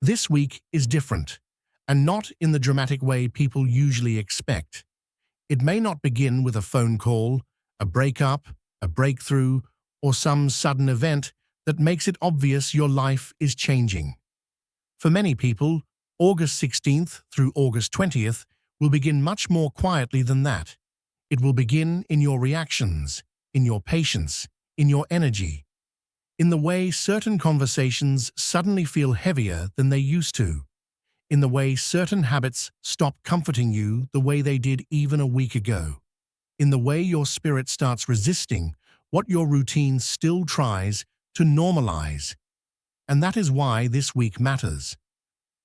This week is different, and not in the dramatic way people usually expect. It may not begin with a phone call, a breakup, a breakthrough, or some sudden event that makes it obvious your life is changing. For many people, August 16th through August 20th will begin much more quietly than that. It will begin in your reactions, in your patience, in your energy, in the way certain conversations suddenly feel heavier than they used to, in the way certain habits stop comforting you the way they did even a week ago, in the way your spirit starts resisting what your routine still tries to normalize. And that is why this week matters.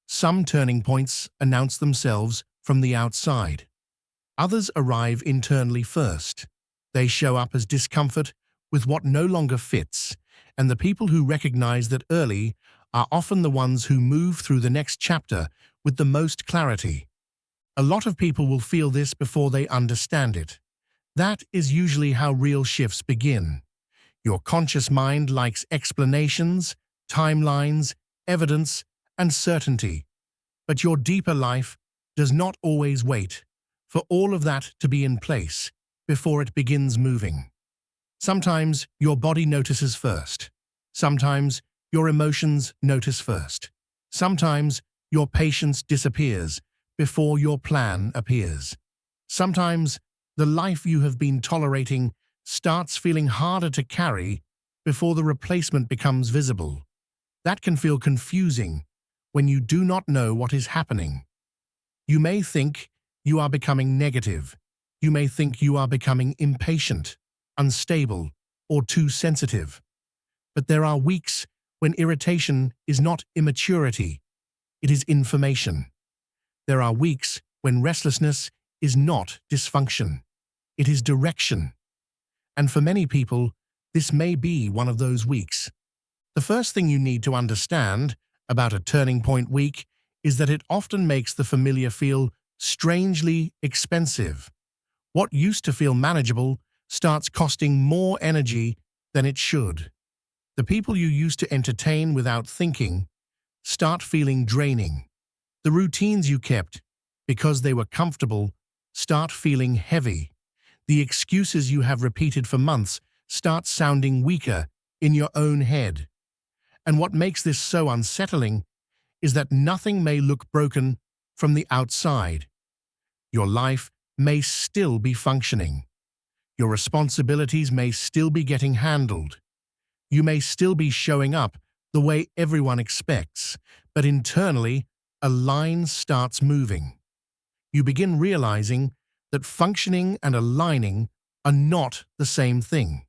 Some turning points announce themselves from the outside. Others arrive internally first. They show up as discomfort with what no longer fits, and the people who recognize that early are often the ones who move through the next chapter with the most clarity. A lot of people will feel this before they understand it. That is usually how real shifts begin. Your conscious mind likes explanations, timelines, evidence, and certainty. But your deeper life does not always wait for all of that to be in place before it begins moving. Sometimes your body notices first. Sometimes your emotions notice first. Sometimes your patience disappears before your plan appears. Sometimes the life you have been tolerating starts feeling harder to carry before the replacement becomes visible. That can feel confusing when you do not know what is happening. You may think you are becoming negative. You may think you are becoming impatient, unstable, or too sensitive. But there are weeks when irritation is not immaturity, it is information. There are weeks when restlessness is not dysfunction, it is direction. And for many people, this may be one of those weeks. The first thing you need to understand about a turning point week is that it often makes the familiar feel strangely expensive. What used to feel manageable starts costing more energy than it should. The people you used to entertain without thinking start feeling draining. The routines you kept because they were comfortable start feeling heavy. The excuses you have repeated for months start sounding weaker in your own head. And what makes this so unsettling is that nothing may look broken from the outside. Your life may still be functioning. Your responsibilities may still be getting handled. You may still be showing up the way everyone expects, but internally, a line starts moving. You begin realizing that functioning and aligning are not the same thing.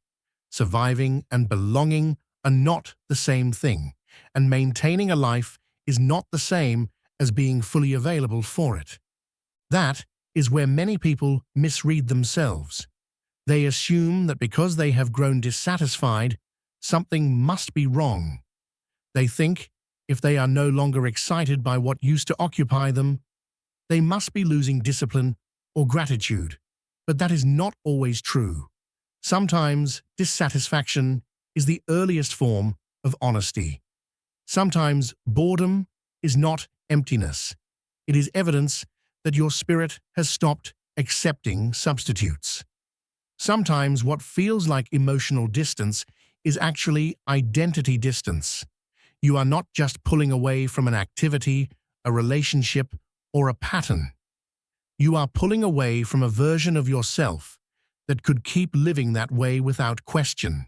Surviving and belonging are not the same thing, and maintaining a life is not the same as being fully available for it. That is where many people misread themselves. They assume that because they have grown dissatisfied, something must be wrong. They think if they are no longer excited by what used to occupy them, they must be losing discipline or gratitude. But that is not always true. Sometimes dissatisfaction is the earliest form of honesty. Sometimes boredom is not emptiness. It is evidence that your spirit has stopped accepting substitutes. Sometimes what feels like emotional distance is actually identity distance. You are not just pulling away from an activity, a relationship, or a pattern. You are pulling away from a version of yourself that could keep living that way without question.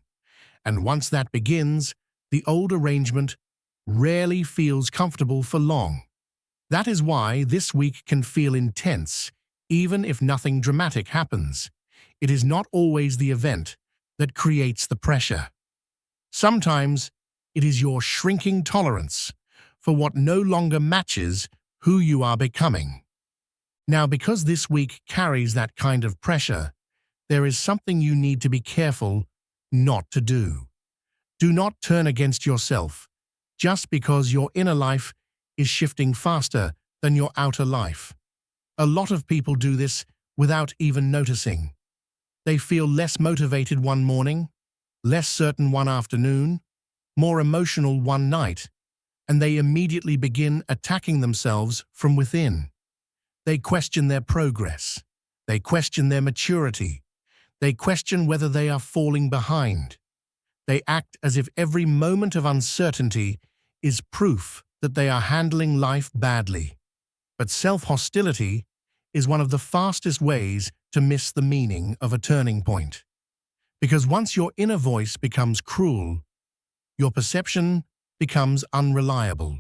And once that begins, the old arrangement rarely feels comfortable for long. That is why this week can feel intense, even if nothing dramatic happens. It is not always the event that creates the pressure. Sometimes it is your shrinking tolerance for what no longer matches who you are becoming. Now, because this week carries that kind of pressure, there is something you need to be careful not to do. Do not turn against yourself just because your inner life is shifting faster than your outer life. A lot of people do this without even noticing. They feel less motivated one morning, less certain one afternoon, more emotional one night, and they immediately begin attacking themselves from within. They question their progress. They question their maturity. They question whether they are falling behind. They act as if every moment of uncertainty is proof that they are handling life badly. But self-hostility is one of the fastest ways to miss the meaning of a turning point. Because once your inner voice becomes cruel, your perception becomes unreliable.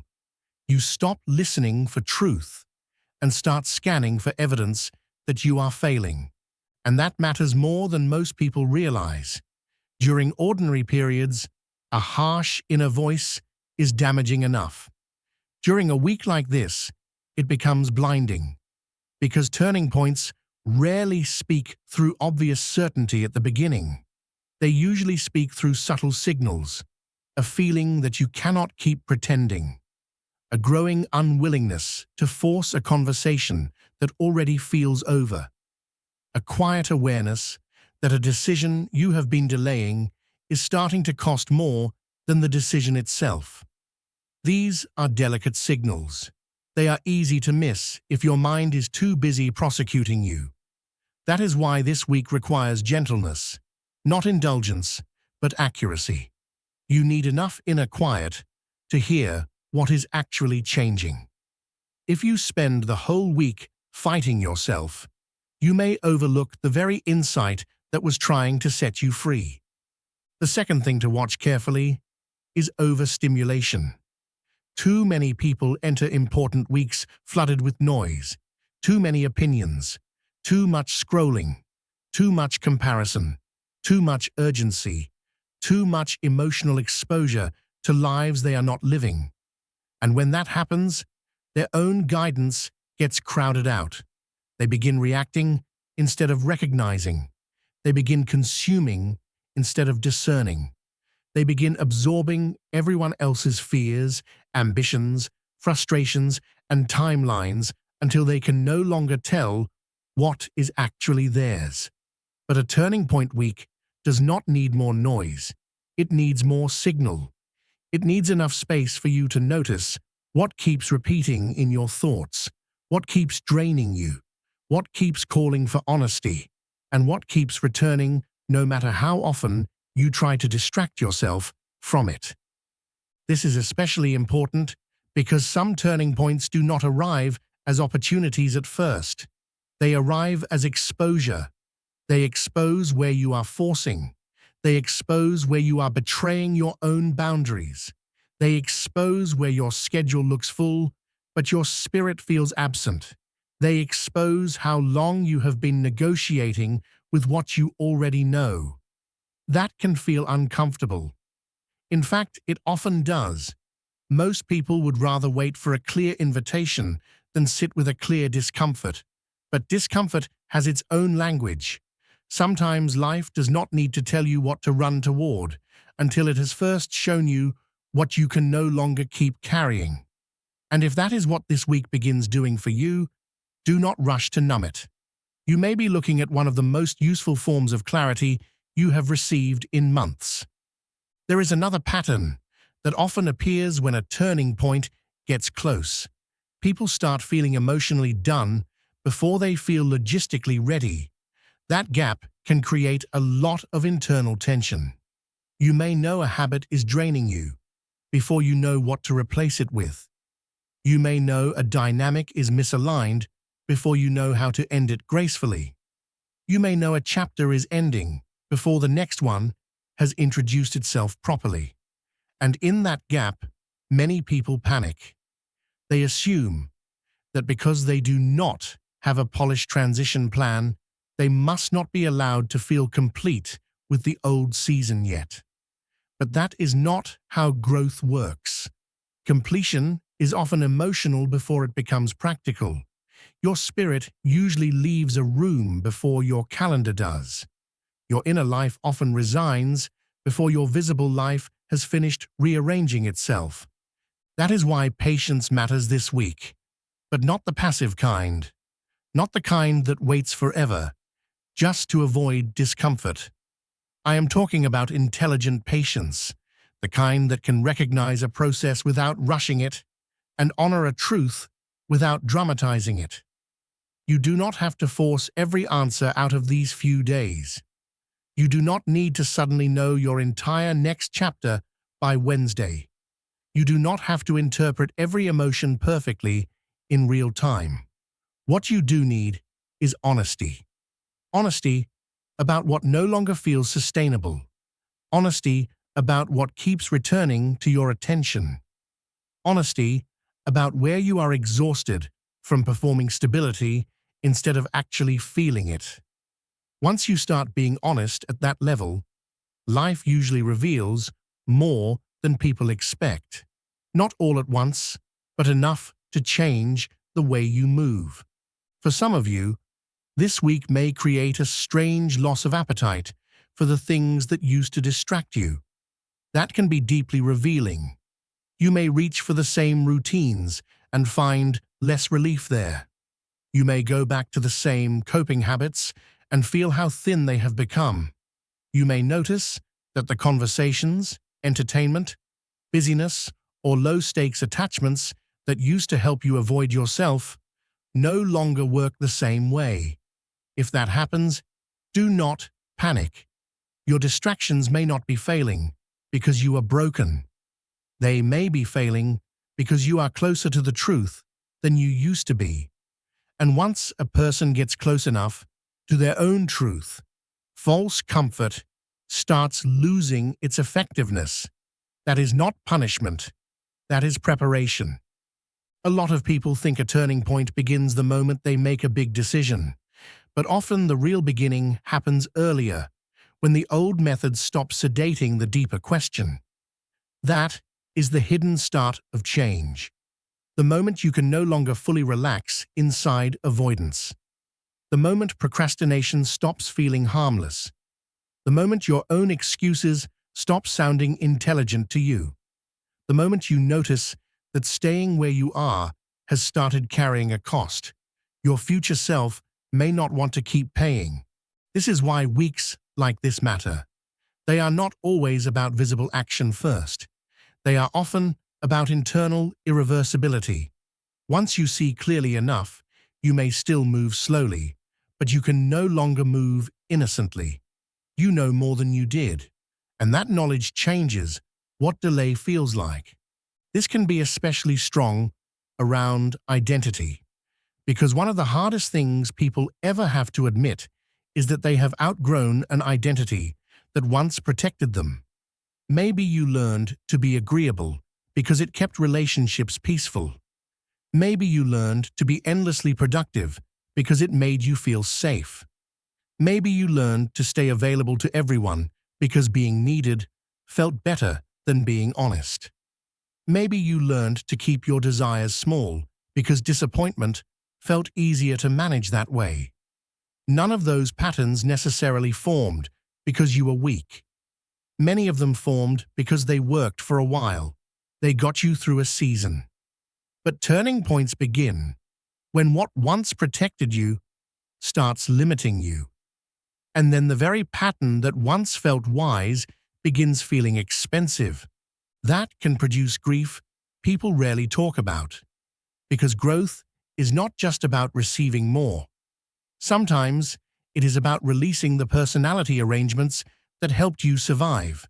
You stop listening for truth and start scanning for evidence that you are failing. And that matters more than most people realize. During ordinary periods, a harsh inner voice is damaging enough. During a week like this, it becomes blinding. Because turning points rarely speak through obvious certainty at the beginning. They usually speak through subtle signals, a feeling that you cannot keep pretending, a growing unwillingness to force a conversation that already feels over, a quiet awareness that a decision you have been delaying is starting to cost more than the decision itself. These are delicate signals. They are easy to miss if your mind is too busy prosecuting you. That is why this week requires gentleness, not indulgence, but accuracy. You need enough inner quiet to hear what is actually changing. If you spend the whole week fighting yourself, you may overlook the very insight that was trying to set you free. The second thing to watch carefully is overstimulation. Too many people enter important weeks flooded with noise, too many opinions, too much scrolling, too much comparison, too much urgency, too much emotional exposure to lives they are not living. And when that happens, their own guidance gets crowded out. They begin reacting instead of recognizing. They begin consuming instead of discerning. They begin absorbing everyone else's fears, ambitions, frustrations, and timelines until they can no longer tell what is actually theirs. But a turning point week does not need more noise. It needs more signal. It needs enough space for you to notice what keeps repeating in your thoughts, what keeps draining you, what keeps calling for honesty, and what keeps returning no matter how often you try to distract yourself from it. This is especially important because some turning points do not arrive as opportunities at first. They arrive as exposure. They expose where you are forcing. They expose where you are betraying your own boundaries. They expose where your schedule looks full, but your spirit feels absent. They expose how long you have been negotiating with what you already know. That can feel uncomfortable. In fact, it often does. Most people would rather wait for a clear invitation than sit with a clear discomfort. But discomfort has its own language. Sometimes life does not need to tell you what to run toward until it has first shown you what you can no longer keep carrying. And if that is what this week begins doing for you, do not rush to numb it. You may be looking at one of the most useful forms of clarity you have received in months. There is another pattern that often appears when a turning point gets close. People start feeling emotionally done before they feel logistically ready. That gap can create a lot of internal tension. You may know a habit is draining you before you know what to replace it with. You may know a dynamic is misaligned before you know how to end it gracefully. You may know a chapter is ending before the next one has introduced itself properly. And in that gap, many people panic. They assume that because they do not have a polished transition plan, they must not be allowed to feel complete with the old season yet. But that is not how growth works. Completion is often emotional before it becomes practical. Your spirit usually leaves a room before your calendar does. Your inner life often resigns before your visible life has finished rearranging itself. That is why patience matters this week, but not the passive kind, not the kind that waits forever, just to avoid discomfort. I am talking about intelligent patience, the kind that can recognize a process without rushing it and honor a truth without dramatizing it. You do not have to force every answer out of these few days. You do not need to suddenly know your entire next chapter by Wednesday. You do not have to interpret every emotion perfectly in real time. What you do need is honesty. Honesty about what no longer feels sustainable. Honesty about what keeps returning to your attention. Honesty about where you are exhausted from performing stability instead of actually feeling it. Once you start being honest at that level, life usually reveals more than people expect. Not all at once, but enough to change the way you move. For some of you, this week may create a strange loss of appetite for the things that used to distract you. That can be deeply revealing. You may reach for the same routines and find less relief there. You may go back to the same coping habits and feel how thin they have become. You may notice that the conversations, entertainment, busyness, or low-stakes attachments that used to help you avoid yourself no longer work the same way. If that happens, do not panic. Your distractions may not be failing because you are broken. They may be failing because you are closer to the truth than you used to be. And once a person gets close enough to their own truth, false comfort starts losing its effectiveness. That is not punishment. That is preparation. A lot of people think a turning point begins the moment they make a big decision, but often the real beginning happens earlier, when the old methods stop sedating the deeper question. That is the hidden start of change. The moment you can no longer fully relax inside avoidance. The moment procrastination stops feeling harmless. The moment your own excuses stop sounding intelligent to you. The moment you notice that staying where you are has started carrying a cost. Your future self may not want to keep paying. This is why weeks like this matter. They are not always about visible action first. They are often about internal irreversibility. Once you see clearly enough, you may still move slowly, but you can no longer move innocently. You know more than you did, and that knowledge changes what delay feels like. This can be especially strong around identity, because one of the hardest things people ever have to admit is that they have outgrown an identity that once protected them. Maybe you learned to be agreeable because it kept relationships peaceful. Maybe you learned to be endlessly productive because it made you feel safe. Maybe you learned to stay available to everyone because being needed felt better than being honest. Maybe you learned to keep your desires small because disappointment felt easier to manage that way. None of those patterns necessarily formed because you were weak. Many of them formed because they worked for a while. They got you through a season. But turning points begin when what once protected you starts limiting you. And then the very pattern that once felt wise begins feeling expensive. That can produce grief people rarely talk about. Because growth is not just about receiving more. Sometimes it is about releasing the personality arrangements that helped you survive.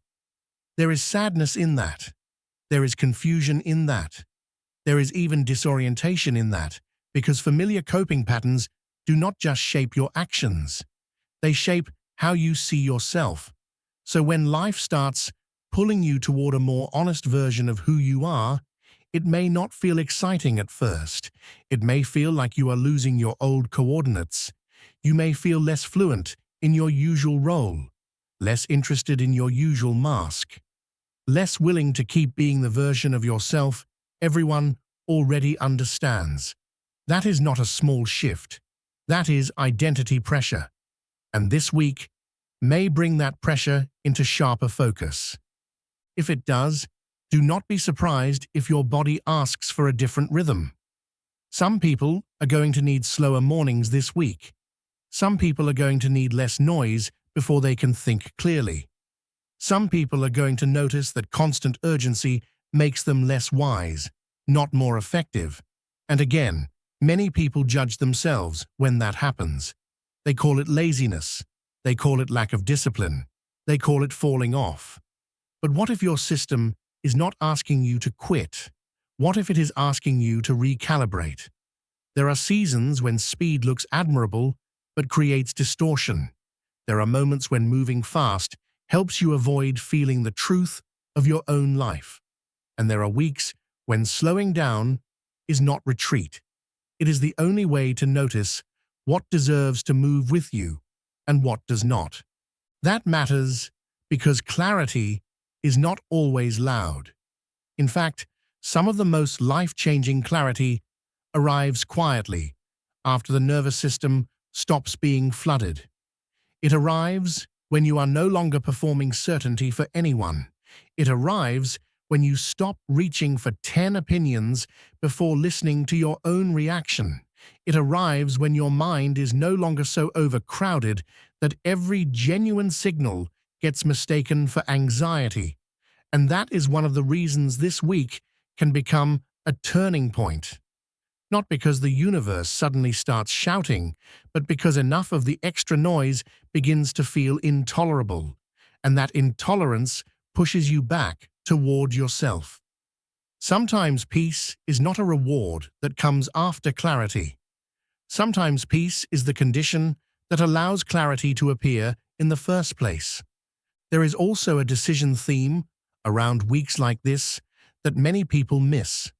There is sadness in that. There is confusion in that. There is even disorientation in that, because familiar coping patterns do not just shape your actions. They shape how you see yourself. So when life starts pulling you toward a more honest version of who you are, it may not feel exciting at first. It may feel like you are losing your old coordinates. You may feel less fluent in your usual role, less interested in your usual mask, less willing to keep being the version of yourself everyone already understands. That is not a small shift. That is identity pressure. And this week may bring that pressure into sharper focus. If it does, do not be surprised if your body asks for a different rhythm. Some people are going to need slower mornings this week. Some people are going to need less noise before they can think clearly. Some people are going to notice that constant urgency makes them less wise, not more effective. And again, many people judge themselves when that happens. They call it laziness. They call it lack of discipline. They call it falling off. But what if your system is not asking you to quit? What if it is asking you to recalibrate? There are seasons when speed looks admirable but creates distortion. There are moments when moving fast helps you avoid feeling the truth of your own life. And there are weeks when slowing down is not retreat. It is the only way to notice what deserves to move with you and what does not. That matters because clarity is not always loud. In fact, some of the most life-changing clarity arrives quietly after the nervous system stops being flooded. It arrives when you are no longer performing certainty for anyone. It arrives when you stop reaching for 10 opinions before listening to your own reaction. It arrives when your mind is no longer so overcrowded that every genuine signal gets mistaken for anxiety. And that is one of the reasons this week can become a turning point. Not because the universe suddenly starts shouting, but because enough of the extra noise begins to feel intolerable, and that intolerance pushes you back toward yourself. Sometimes peace is not a reward that comes after clarity. Sometimes peace is the condition that allows clarity to appear in the first place. There is also a decision theme around weeks like this that many people miss.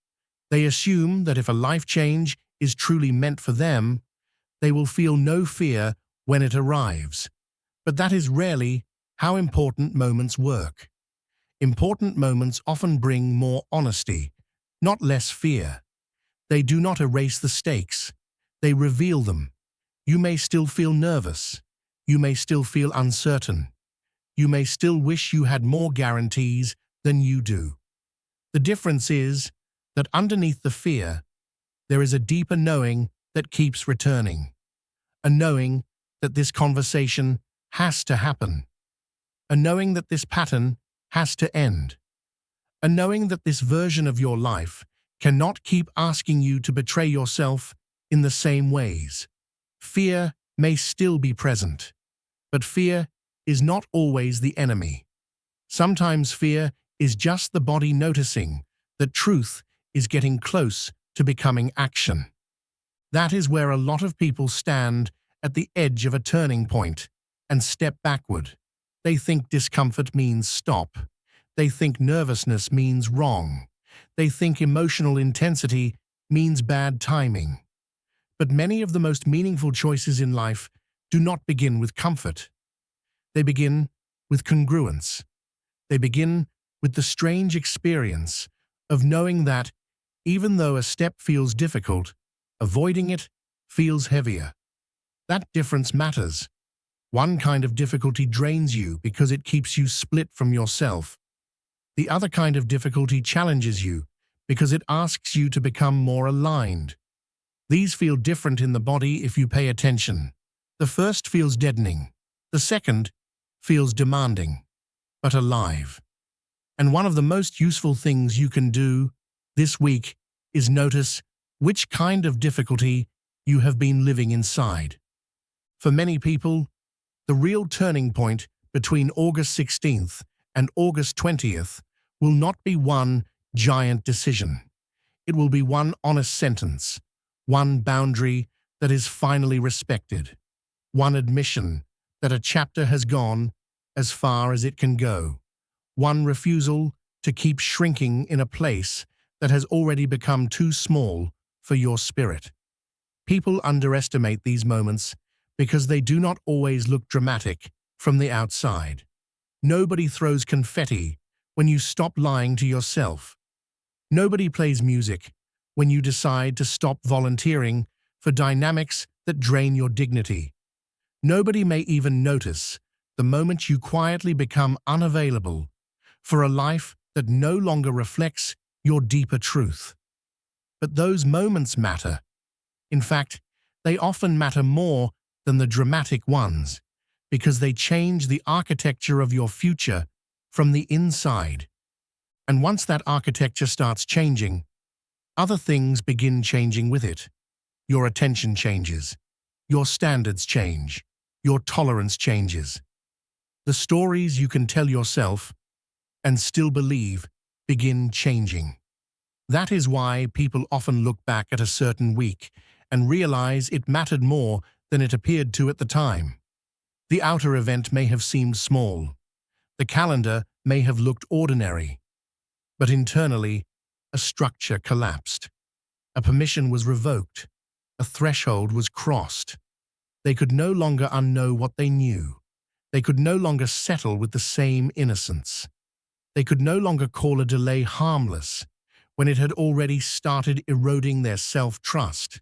They assume that if a life change is truly meant for them, they will feel no fear when it arrives. But that is rarely how important moments work. Important moments often bring more honesty, not less fear. They do not erase the stakes. They reveal them. You may still feel nervous. You may still feel uncertain. You may still wish you had more guarantees than you do. The difference is that underneath the fear, there is a deeper knowing that keeps returning. A knowing that this conversation has to happen. A knowing that this pattern has to end. A knowing that this version of your life cannot keep asking you to betray yourself in the same ways. Fear may still be present, but fear is not always the enemy. Sometimes fear is just the body noticing that truth is getting close to becoming action. That is where a lot of people stand at the edge of a turning point and step backward. They think discomfort means stop. They think nervousness means wrong. They think emotional intensity means bad timing. But many of the most meaningful choices in life do not begin with comfort. They begin with congruence. They begin with the strange experience of knowing that, even though a step feels difficult, avoiding it feels heavier. That difference matters. One kind of difficulty drains you because it keeps you split from yourself. The other kind of difficulty challenges you because it asks you to become more aligned. These feel different in the body if you pay attention. The first feels deadening. The second feels demanding, but alive. And one of the most useful things you can do this week is notice which kind of difficulty you have been living inside. For many people, the real turning point between August 16th and August 20th will not be one giant decision. It will be one honest sentence, one boundary that is finally respected, one admission that a chapter has gone as far as it can go, one refusal to keep shrinking in a place that has already become too small for your spirit. People underestimate these moments because they do not always look dramatic from the outside. Nobody throws confetti when you stop lying to yourself. Nobody plays music when you decide to stop volunteering for dynamics that drain your dignity. Nobody may even notice the moment you quietly become unavailable for a life that no longer reflects your deeper truth. But those moments matter. In fact, they often matter more than the dramatic ones, because they change the architecture of your future from the inside. And once that architecture starts changing, other things begin changing with it. Your attention changes. Your standards change. Your tolerance changes. The stories you can tell yourself and still believe begin changing. That is why people often look back at a certain week and realize it mattered more than it appeared to at the time. The outer event may have seemed small. The calendar may have looked ordinary. But internally, a structure collapsed. A permission was revoked. A threshold was crossed. They could no longer unknow what they knew. They could no longer settle with the same innocence. They could no longer call a delay harmless when it had already started eroding their self-trust.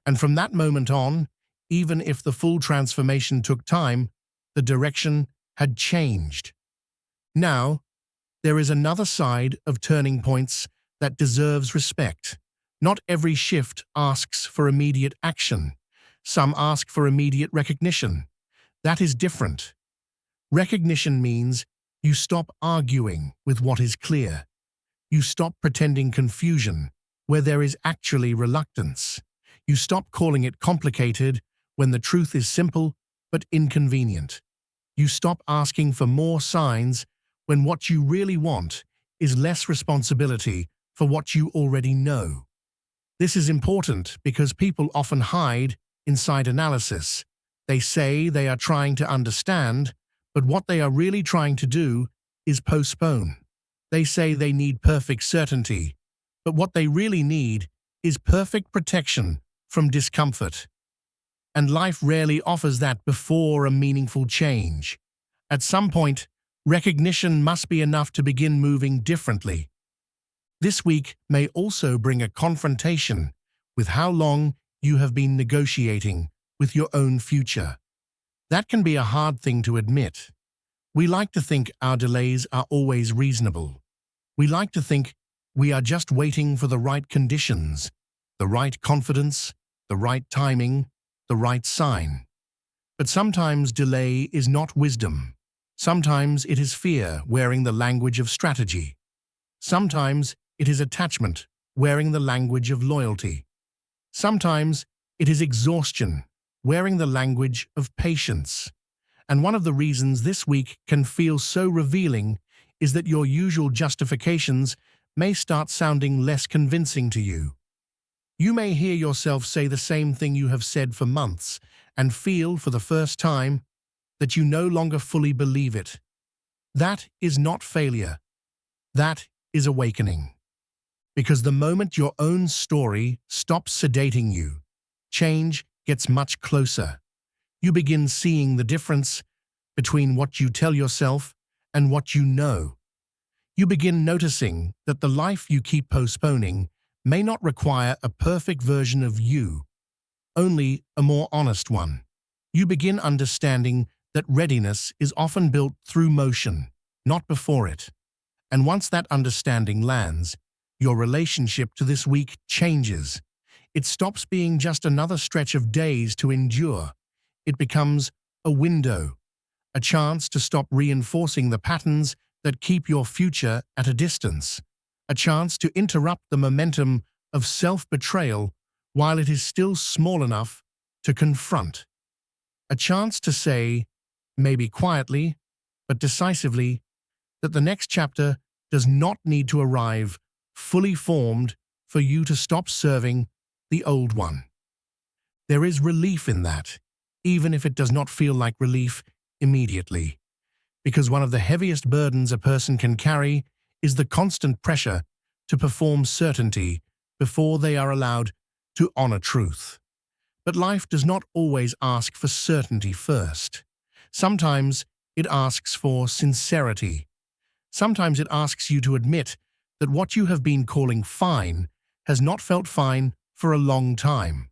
And from that moment on, even if the full transformation took time, the direction had changed. Now, there is another side of turning points that deserves respect. Not every shift asks for immediate action. Some ask for immediate recognition. That is different. Recognition means you stop arguing with what is clear. You stop pretending confusion where there is actually reluctance. You stop calling it complicated when the truth is simple but inconvenient. You stop asking for more signs when what you really want is less responsibility for what you already know. This is important because people often hide inside analysis. They say they are trying to understand, but what they are really trying to do is postpone. They say they need perfect certainty, but what they really need is perfect protection from discomfort. And life rarely offers that before a meaningful change. At some point, recognition must be enough to begin moving differently. This week may also bring a confrontation with how long you have been negotiating with your own future. That can be a hard thing to admit. We like to think our delays are always reasonable. We like to think we are just waiting for the right conditions, the right confidence, the right timing, the right sign. But sometimes delay is not wisdom. Sometimes it is fear wearing the language of strategy. Sometimes it is attachment wearing the language of loyalty. Sometimes it is exhaustion wearing the language of patience. And one of the reasons this week can feel so revealing is that your usual justifications may start sounding less convincing to you. You may hear yourself say the same thing you have said for months and feel for the first time that you no longer fully believe it. That is not failure. That is awakening. Because the moment your own story stops sedating you, change gets much closer. You begin seeing the difference between what you tell yourself and what you know. You begin noticing that the life you keep postponing may not require a perfect version of you, only a more honest one. You begin understanding that readiness is often built through motion, not before it. And once that understanding lands, your relationship to this week changes. It stops being just another stretch of days to endure. It becomes a window, a chance to stop reinforcing the patterns that keep your future at a distance, a chance to interrupt the momentum of self-betrayal while it is still small enough to confront, a chance to say, maybe quietly, but decisively, that the next chapter does not need to arrive fully formed for you to stop serving the old one. There is relief in that, even if it does not feel like relief immediately, because one of the heaviest burdens a person can carry is the constant pressure to perform certainty before they are allowed to honor truth. But life does not always ask for certainty first. Sometimes it asks for sincerity. Sometimes it asks you to admit that what you have been calling fine has not felt fine for a long time.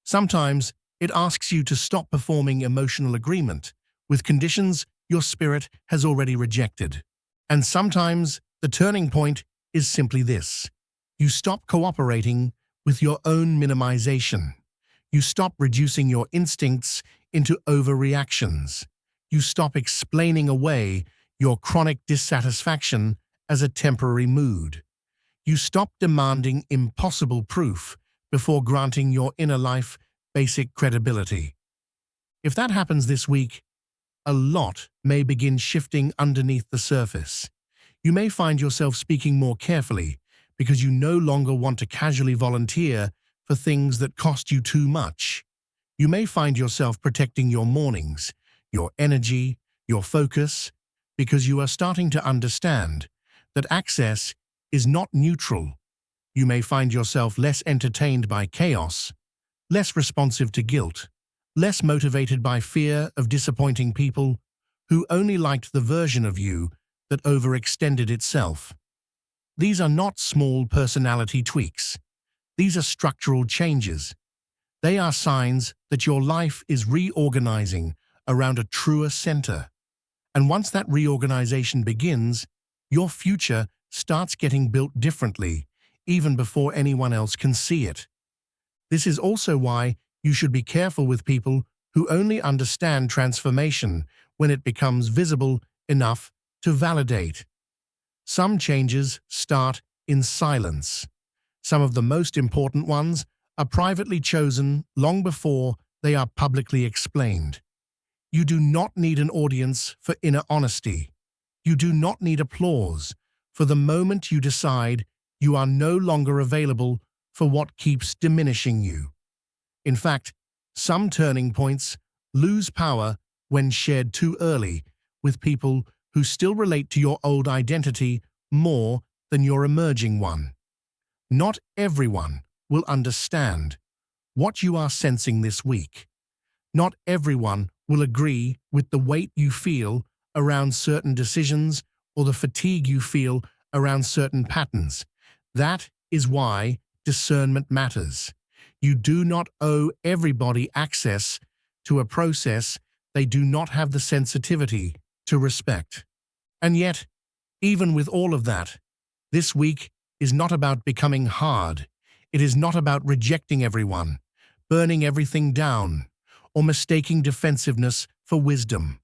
Sometimes it asks you to stop performing emotional agreement with conditions your spirit has already rejected. And sometimes the turning point is simply this. You stop cooperating with your own minimization. You stop reducing your instincts into overreactions. You stop explaining away your chronic dissatisfaction as a temporary mood. You stop demanding impossible proof before granting your inner life basic credibility. If that happens this week, a lot may begin shifting underneath the surface. You may find yourself speaking more carefully because you no longer want to casually volunteer for things that cost you too much. You may find yourself protecting your mornings, your energy, your focus, because you are starting to understand that access is not neutral. You may find yourself less entertained by chaos, less responsive to guilt, less motivated by fear of disappointing people who only liked the version of you that overextended itself. These are not small personality tweaks. These are structural changes. They are signs that your life is reorganizing around a truer center. And once that reorganization begins, your future starts getting built differently, even before anyone else can see it. This is also why you should be careful with people who only understand transformation when it becomes visible enough to validate. Some changes start in silence. Some of the most important ones are privately chosen long before they are publicly explained. You do not need an audience for inner honesty. You do not need applause for the moment you decide you are no longer available for what keeps diminishing you. In fact, some turning points lose power when shared too early with people who still relate to your old identity more than your emerging one. Not everyone will understand what you are sensing this week. Not everyone will agree with the weight you feel around certain decisions or the fatigue you feel around certain patterns. That is why discernment matters. You do not owe everybody access to a process they do not have the sensitivity to respect. And yet, even with all of that, this week is not about becoming hard. It is not about rejecting everyone, burning everything down, or mistaking defensiveness for wisdom.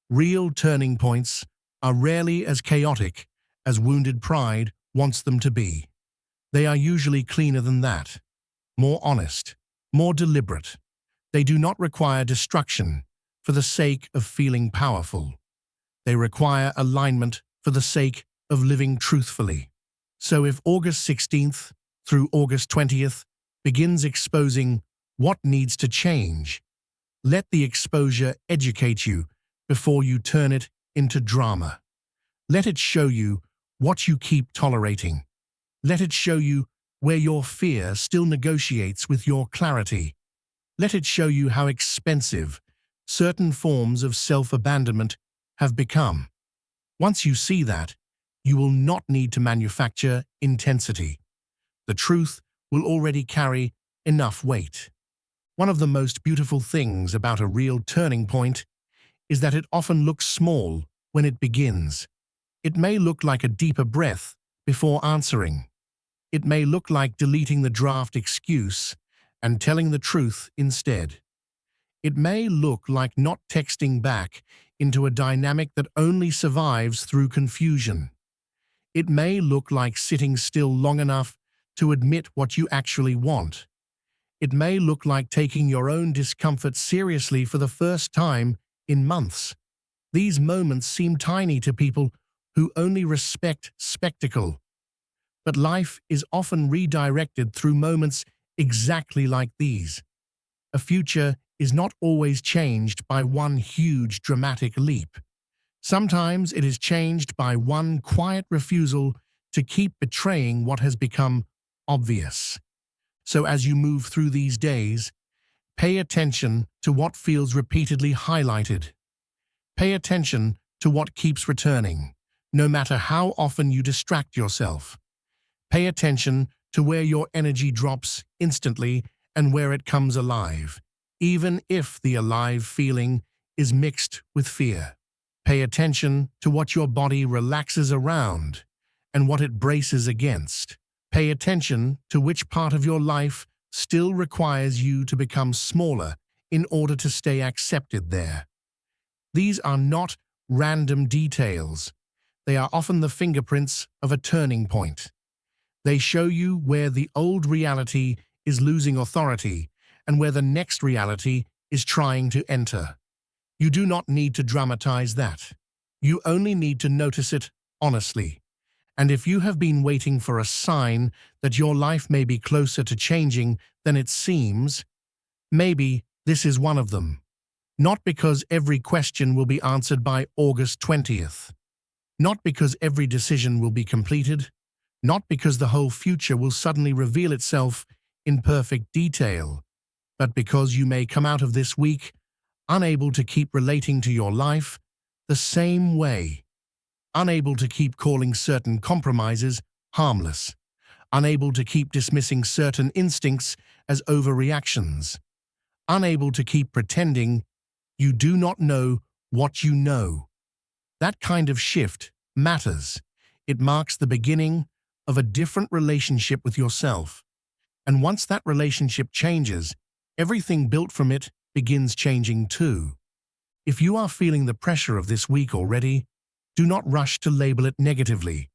Real turning points are rarely as chaotic as wounded pride wants them to be. They are usually cleaner than that, more honest, more deliberate. They do not require destruction for the sake of feeling powerful. They require alignment for the sake of living truthfully. So if August 16th through August 20th begins exposing what needs to change, let the exposure educate you before you turn it into drama. Let it show you what you keep tolerating. Let it show you where your fear still negotiates with your clarity. Let it show you how expensive certain forms of self-abandonment have become. Once you see that, you will not need to manufacture intensity. The truth will already carry enough weight. One of the most beautiful things about a real turning point is that it often looks small when it begins. It may look like a deeper breath before answering. It may look like deleting the draft excuse and telling the truth instead. It may look like not texting back into a dynamic that only survives through confusion. It may look like sitting still long enough to admit what you actually want. It may look like taking your own discomfort seriously for the first time in months. These moments seem tiny to people who only respect spectacle. But life is often redirected through moments exactly like these. A future is not always changed by one huge dramatic leap. Sometimes it is changed by one quiet refusal to keep betraying what has become obvious. So as you move through these days, pay attention to what feels repeatedly highlighted. Pay attention to what keeps returning, no matter how often you distract yourself. Pay attention to where your energy drops instantly and where it comes alive, even if the alive feeling is mixed with fear. Pay attention to what your body relaxes around and what it braces against. Pay attention to which part of your life still requires you to become smaller in order to stay accepted there. These are not random details. They are often the fingerprints of a turning point. They show you where the old reality is losing authority and where the next reality is trying to enter. You do not need to dramatize that. You only need to notice it honestly. And if you have been waiting for a sign that your life may be closer to changing than it seems, maybe this is one of them. Not because every question will be answered by August 20th. Not because every decision will be completed. Not because the whole future will suddenly reveal itself in perfect detail, but because you may come out of this week unable to keep relating to your life the same way, unable to keep calling certain compromises harmless, unable to keep dismissing certain instincts as overreactions, unable to keep pretending you do not know what you know. That kind of shift matters. It marks the beginning of a different relationship with yourself. And once that relationship changes, everything built from it begins changing too. If you are feeling the pressure of this week already, do not rush to label it negatively.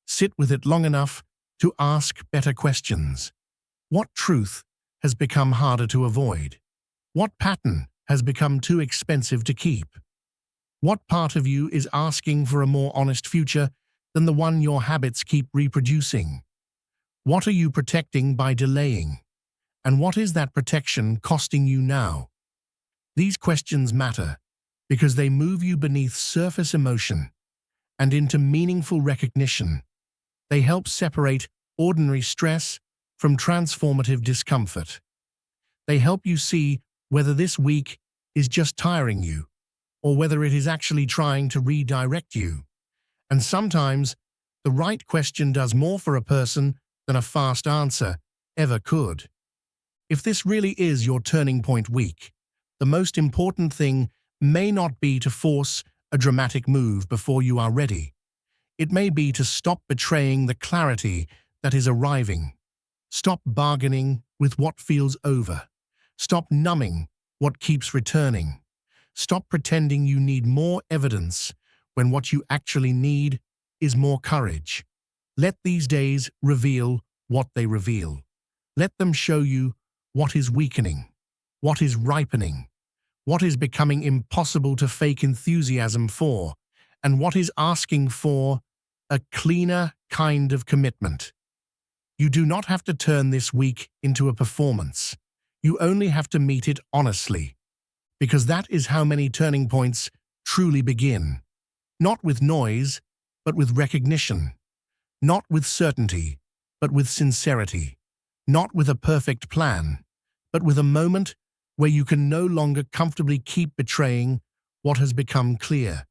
Sit with it long enough to ask better questions. What truth has become harder to avoid? What pattern has become too expensive to keep? What part of you is asking for a more honest future than the one your habits keep reproducing? What are you protecting by delaying? And what is that protection costing you now? These questions matter because they move you beneath surface emotion and into meaningful recognition. They help separate ordinary stress from transformative discomfort. They help you see whether this week is just tiring you or whether it is actually trying to redirect you. And sometimes, the right question does more for a person than a fast answer ever could. If this really is your turning point week, the most important thing may not be to force a dramatic move before you are ready. It may be to stop betraying the clarity that is arriving. Stop bargaining with what feels over. Stop numbing what keeps returning. Stop pretending you need more evidence when what you actually need is more courage. Let these days reveal what they reveal. Let them show you what is weakening, what is ripening, what is becoming impossible to fake enthusiasm for, and what is asking for a cleaner kind of commitment. You do not have to turn this week into a performance. You only have to meet it honestly, because that is how many turning points truly begin. Not with noise, but with recognition. Not with certainty, but with sincerity. Not with a perfect plan, but with a moment where you can no longer comfortably keep betraying what has become clear.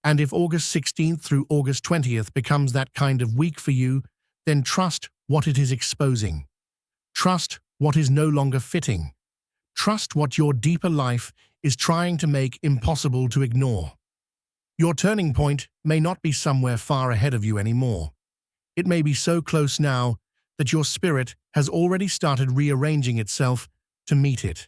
And if August 16th through August 20th becomes that kind of week for you, then trust what it is exposing. Trust what is no longer fitting. Trust what your deeper life is trying to make impossible to ignore. Your turning point may not be somewhere far ahead of you anymore. It may be so close now that your spirit has already started rearranging itself to meet it.